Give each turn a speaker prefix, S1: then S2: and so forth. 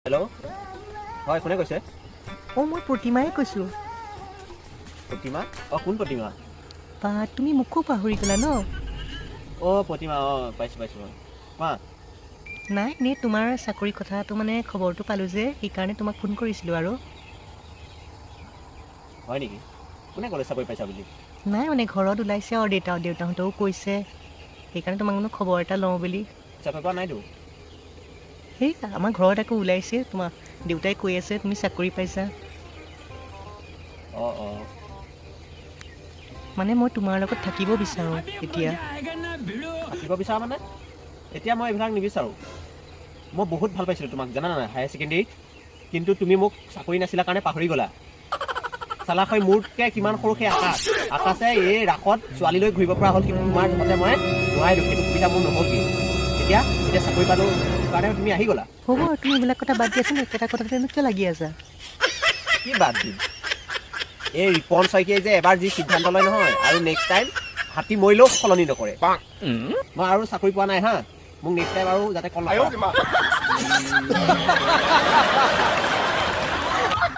S1: Hello' হয় কোনে কৈছে?
S2: মই প্ৰতিমায়ে কৈছোঁ।
S1: প্ৰতিমা? কোন প্ৰতিমা?
S2: বা তুমি মোকো পাহৰি গ'লা ন?
S1: প্ৰতিমা পাইছোঁ কোৱা।
S2: নাই এনেই তোমাৰ চাকৰি কথাটো খবৰটো পালোঁ যে সেইকাৰণে তোমাক ফোন কৰিছিলোঁ আৰু।
S1: হয় নেকি? কোনে ক'লে চাকৰি পাইছা বুলি?
S2: নাই ঘৰত ওলাইছে আৰু দেউতাহঁতেও কৈছে সেইকাৰণে তোমাক খবৰ এটা লওঁ বুলি।
S1: চাকৰি পোৱা নাইতো।
S2: সেই আমাৰ ঘৰত আকৌ ওলাইছে তোমাক দেউতাই কৈ আছে তুমি চাকৰি পাইছা।
S1: অঁ
S2: মই তোমাৰ লগত থাকিব বিচাৰোঁ এতিয়া।
S1: থাকিব বিচাৰা মানে? এতিয়া মই এইবিলাক নিবিচাৰোঁ। মই বহুত ভাল পাইছিলোঁ তোমাক জানা নাই হায়াৰ ছেকেণ্ডেৰীত, কিন্তু তুমি মোক চাকৰি নাছিলা কাৰণে পাহৰি গ'লা। চালাখৈ মোতকৈ কিমান সৰু সেই আকাশে এই ৰাসত ছোৱালীলৈ ঘূৰিব পৰা হ'ল, কিন্তু তোমাৰ জহতে মই নোৱাৰিলোঁ, সেইটো সুবিধা মোৰ নহ'লগৈ। এতিয়া চাকৰি পালোঁ কাৰণে তুমি আহি গ'লা।
S2: হ'ব আৰু তুমি এইবিলাক কথা বাদ দিয়াচোন, একেটা কথাতে কিয় লাগি আছা?
S1: কি বাদ দিম? এই ৰিপন শইকীয়াই যে এবাৰ যি সিদ্ধান্ত লয় নহয়, আৰু নেক্সট টাইম হাতী মৰিলেও সলনি নকৰে। মই আৰু চাকৰি পোৱা নাই হা, মোক নেক্সট টাইম আৰু যাতে কল নকৰা।